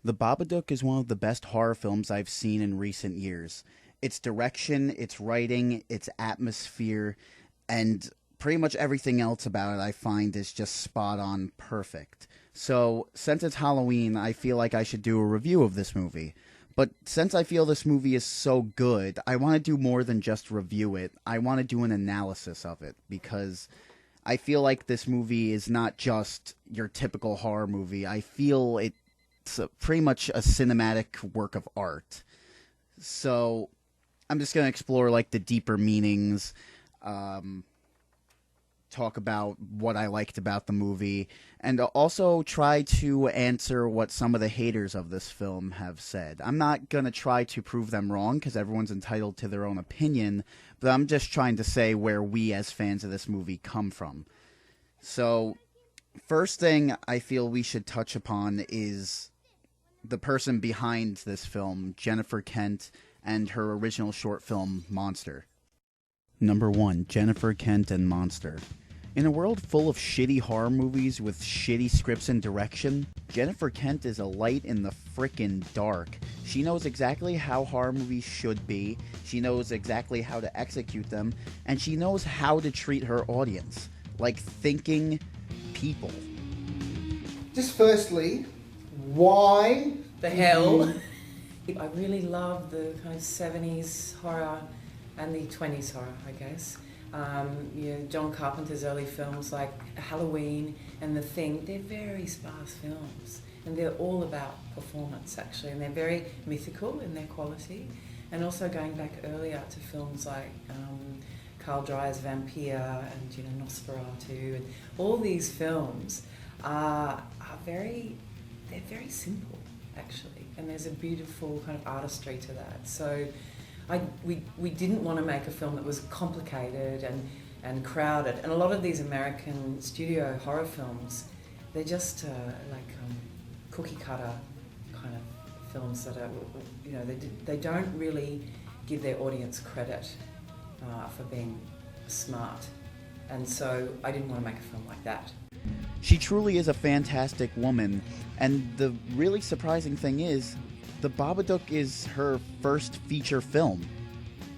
The Babadook is one of the best horror films I've seen in recent years. Its direction, its writing, its atmosphere, and pretty much everything else about it I find is just spot on perfect. So, since it's Halloween, I feel like I should do a review of this movie. But since I feel this movie is so good, I want to do more than just review it. I want to do an analysis of it because I feel like this movie is not just your typical horror movie. I feel it's pretty much a cinematic work of art. So I'm just going to explore like the deeper meanings, talk about what I liked about the movie, and also try to answer what some of the haters of this film have said. I'm not going to try to prove them wrong because everyone's entitled to their own opinion, but I'm just trying to say where we as fans of this movie come from. So, first thing I feel we should touch upon is the person behind this film, Jennifer Kent, and her original short film, Monster. Number 1, Jennifer Kent and Monster. In a world full of shitty horror movies with shitty scripts and direction, Jennifer Kent is a light in the frickin' dark. She knows exactly how horror movies should be, she knows exactly how to execute them, and she knows how to treat her audience. Like thinking people. Just firstly, why the hell? I really love the kind of 70s horror and the 20s horror, I guess. John Carpenter's early films like Halloween and The Thing, they're very sparse films. And they're all about performance, actually. And they're very mythical in their quality. And also going back earlier to films like Carl Dreyer's Vampire and Nosferatu. And all these films are very simple, actually. And there's a beautiful kind of artistry to that. So we didn't want to make a film that was complicated and crowded. And a lot of these American studio horror films, they're just cookie cutter kind of films that are, they don't really give their audience credit for being smart. And so I didn't want to make a film like that. She truly is a fantastic woman, and the really surprising thing is, The Babadook is her first feature film,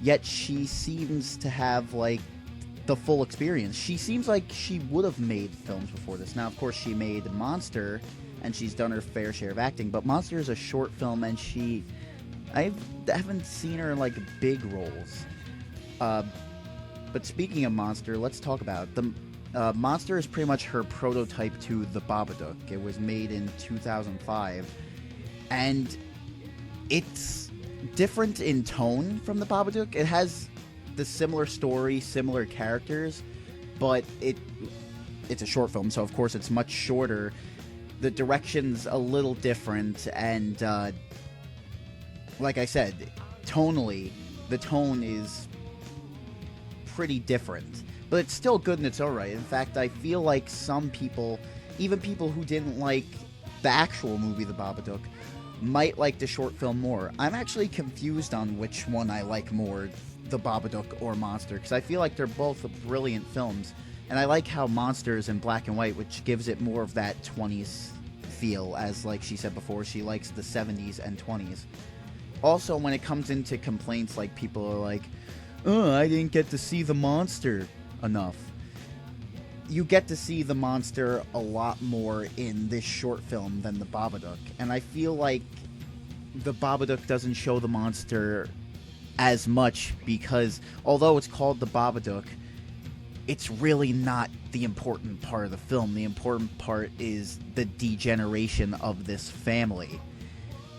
yet she seems to have, the full experience. She seems like she would have made films before this. Now, of course, she made Monster, and she's done her fair share of acting, but Monster is a short film, and I haven't seen her in, big roles. But speaking of Monster, let's talk about it. Monster is pretty much her prototype to The Babadook. It was made in 2005, and it's different in tone from The Babadook. It has the similar story, similar characters, but it's a short film, so of course it's much shorter. The direction's a little different, and like I said, tonally, the tone is pretty different. But it's still good and it's alright. In fact, I feel like some people, even people who didn't like the actual movie The Babadook, might like the short film more. I'm actually confused on which one I like more, The Babadook or Monster, because I feel like they're both brilliant films. And I like how Monster is in black and white, which gives it more of that 20s feel, as like she said before, she likes the 70s and 20s. Also, when it comes into complaints, people are like, oh, I didn't get to see the monster enough. You get to see the monster a lot more in this short film than the Babadook, and I feel like the Babadook doesn't show the monster as much because although it's called the Babadook, it's really not the important part of the film. The important part is the degeneration of this family,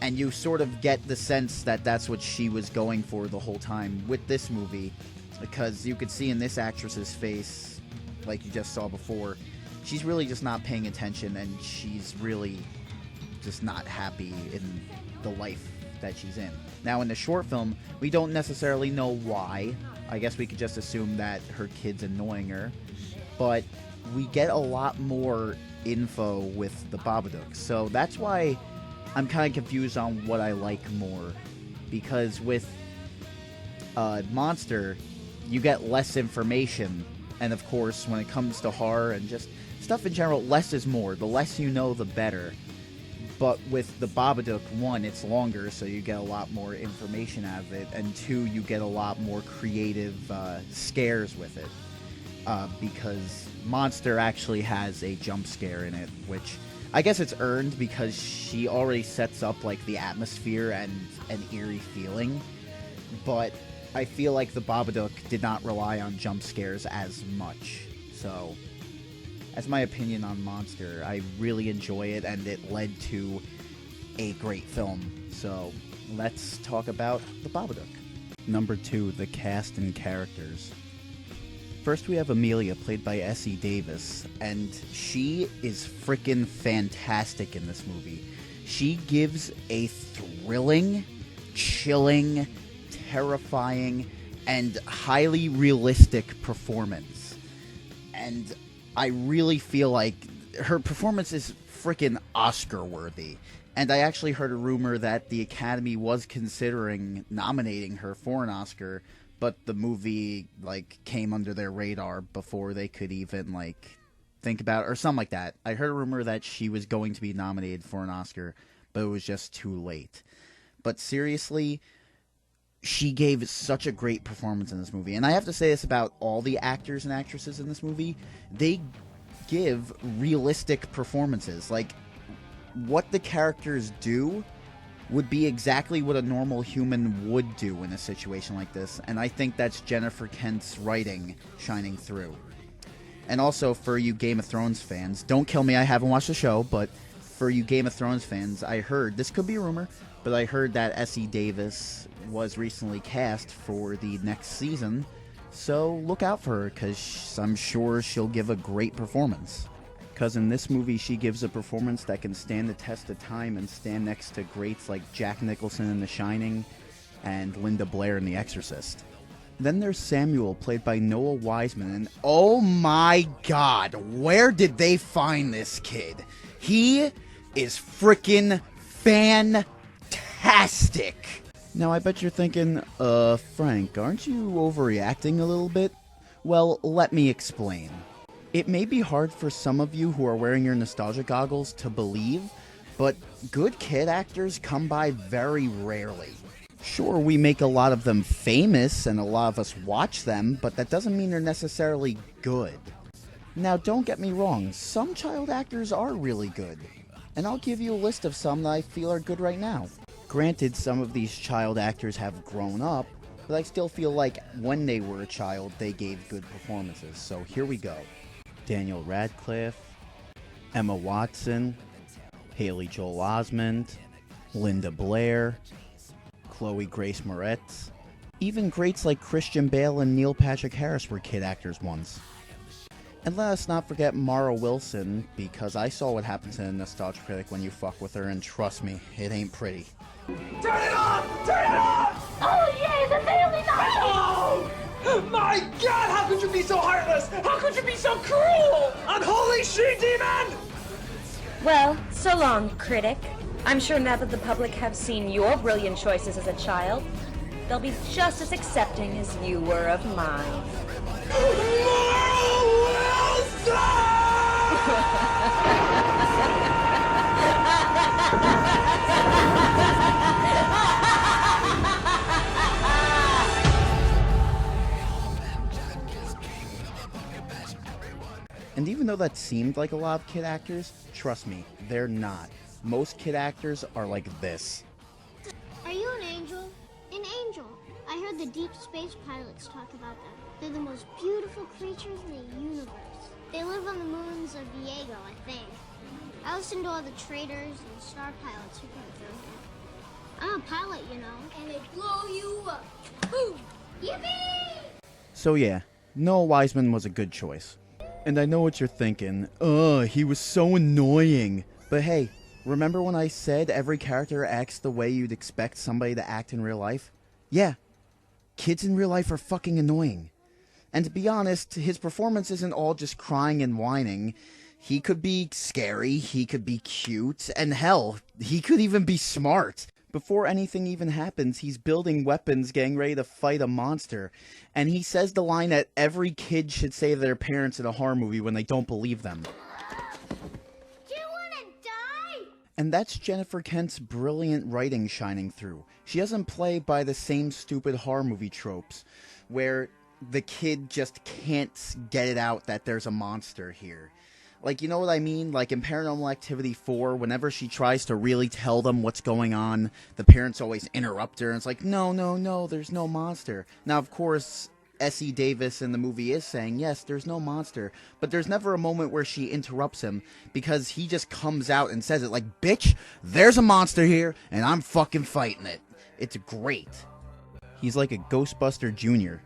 and you sort of get the sense that that's what she was going for the whole time with this movie, because you could see in this actress's face, like you just saw before, she's really just not paying attention, and she's really just not happy in the life that she's in. Now, in the short film, we don't necessarily know why. I guess we could just assume that her kid's annoying her, but we get a lot more info with the Babadook, so that's why I'm kind of confused on what I like more, because with Monster, you get less information, and of course, when it comes to horror and just stuff in general, less is more. The less you know, the better. But with the Babadook, one, it's longer, so you get a lot more information out of it, and two, you get a lot more creative scares with it. Because Monster actually has a jump scare in it, which I guess it's earned because she already sets up like the atmosphere and an eerie feeling. But I feel like the Babadook did not rely on jump scares as much. So, as my opinion on Monster, I really enjoy it, and it led to a great film. So, let's talk about the Babadook. Number 2, the cast and characters. First, we have Amelia, played by Essie Davis, and she is freaking fantastic in this movie. She gives a thrilling, chilling, terrifying, and highly realistic performance. And I really feel like her performance is freaking Oscar-worthy. And I actually heard a rumor that the Academy was considering nominating her for an Oscar, but the movie, like, came under their radar before they could even, like, think about it, or something like that. I heard a rumor that she was going to be nominated for an Oscar, but it was just too late. But seriously, she gave such a great performance in this movie. And I have to say this about all the actors and actresses in this movie. They give realistic performances. Like, what the characters do would be exactly what a normal human would do in a situation like this, and I think that's Jennifer Kent's writing shining through. And also, for you Game of Thrones fans, don't kill me, I haven't watched the show, but for you Game of Thrones fans, I heard, this could be a rumor, but I heard that Essie Davis was recently cast for the next season, so look out for her, because I'm sure she'll give a great performance. Because in this movie, she gives a performance that can stand the test of time and stand next to greats like Jack Nicholson in The Shining and Linda Blair in The Exorcist. Then there's Samuel, played by Noah Wiseman, and oh my god, where did they find this kid? He is frickin' fantastic! Now I bet you're thinking, Frank, aren't you overreacting a little bit? Well, let me explain. It may be hard for some of you who are wearing your nostalgia goggles to believe, but good kid actors come by very rarely. Sure, we make a lot of them famous and a lot of us watch them, but that doesn't mean they're necessarily good. Now, don't get me wrong, some child actors are really good, and I'll give you a list of some that I feel are good right now. Granted, some of these child actors have grown up, but I still feel like when they were a child, they gave good performances, so here we go. Daniel Radcliffe, Emma Watson, Haley Joel Osment, Linda Blair, Chloe Grace Moretz. Even greats like Christian Bale and Neil Patrick Harris were kid actors once. And let us not forget Mara Wilson, because I saw what happens in a Nostalgia Critic when you fuck with her, and trust me, it ain't pretty. Turn it off! Turn it off! Oh, yay, the family night! Oh! My god, how could you be so heartless? How could you be so cruel? Unholy she-demon! Well, so long, critic. I'm sure now that the public have seen your brilliant choices as a child, they'll be just as accepting as you were of mine. Moral Wilson! And even though that seemed like a lot of kid actors, trust me, they're not. Most kid actors are like this. Are you an angel? An angel. I heard the deep space pilots talk about them. They're the most beautiful creatures in the universe. They live on the moons of Diego, I think. I listen to all the traders and star pilots who come through. I'm a pilot, you know. And they blow you up. Boom! Yippee! So yeah, Noah Wiseman was a good choice. And I know what you're thinking. He was so annoying. But hey, remember when I said every character acts the way you'd expect somebody to act in real life? Yeah, kids in real life are fucking annoying. And to be honest, his performance isn't all just crying and whining. He could be scary, he could be cute, and hell, he could even be smart. Before anything even happens, he's building weapons, getting ready to fight a monster. And he says the line that every kid should say to their parents in a horror movie when they don't believe them. Do you want to die? And that's Jennifer Kent's brilliant writing shining through. She doesn't play by the same stupid horror movie tropes, where the kid just can't get it out that there's a monster here. Like, you know what I mean? Like in Paranormal Activity 4, whenever she tries to really tell them what's going on, the parents always interrupt her, and it's like, no, there's no monster. Now, of course, Essie Davis in the movie is saying, yes, there's no monster, but there's never a moment where she interrupts him, because he just comes out and says it like, bitch, there's a monster here, and I'm fucking fighting it. It's great. He's like a Ghostbuster Jr.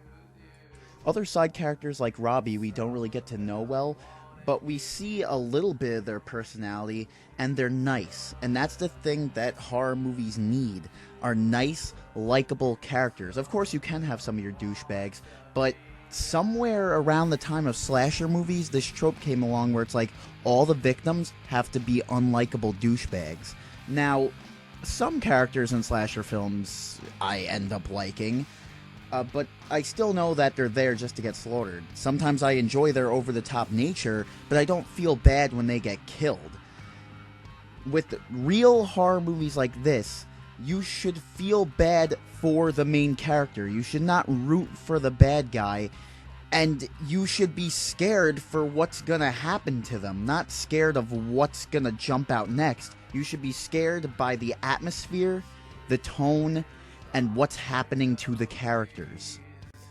Other side characters like Robbie we don't really get to know well, but we see a little bit of their personality, and they're nice. And that's the thing that horror movies need, are nice, likable characters. Of course, you can have some of your douchebags, but somewhere around the time of slasher movies, this trope came along where it's like, all the victims have to be unlikable douchebags. Now, some characters in slasher films I end up liking, but I still know that they're there just to get slaughtered. Sometimes I enjoy their over-the-top nature, but I don't feel bad when they get killed. With real horror movies like this, you should feel bad for the main character. You should not root for the bad guy, and you should be scared for what's gonna happen to them, not scared of what's gonna jump out next. You should be scared by the atmosphere, the tone, and what's happening to the characters.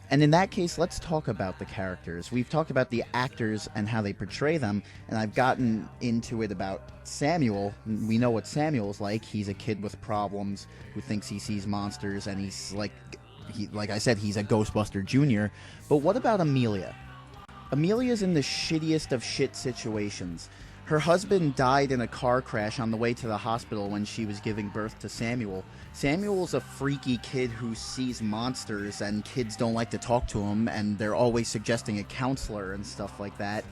And in that case, let's talk about the characters. We've talked about the actors and how they portray them, and I've gotten into it about Samuel. We know what Samuel's like. He's a kid with problems who thinks he sees monsters, and he's like I said, he's a Ghostbuster Jr. But what about Amelia? Amelia's in the shittiest of shit situations. Her husband died in a car crash on the way to the hospital when she was giving birth to Samuel. Samuel's a freaky kid who sees monsters, and kids don't like to talk to him, and they're always suggesting a counselor and stuff like that.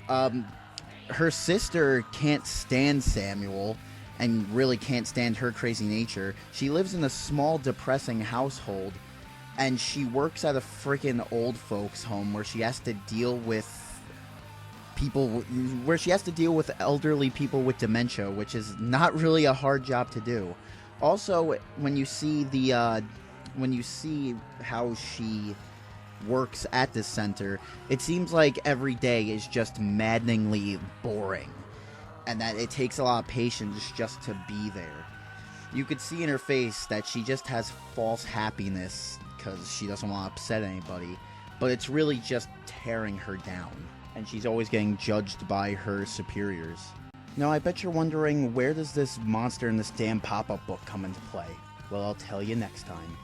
Her sister can't stand Samuel, and really can't stand her crazy nature. She lives in a small, depressing household, and she works at a freaking old folks' home where she has to deal with elderly people with dementia, which is not really a hard job to do. Also, when you see how she works at this center, it seems like every day is just maddeningly boring, and that it takes a lot of patience just to be there. You could see in her face that she just has false happiness because she doesn't want to upset anybody, but it's really just tearing her down, and she's always getting judged by her superiors. Now, I bet you're wondering, where does this monster in this damn pop-up book come into play? Well, I'll tell you next time.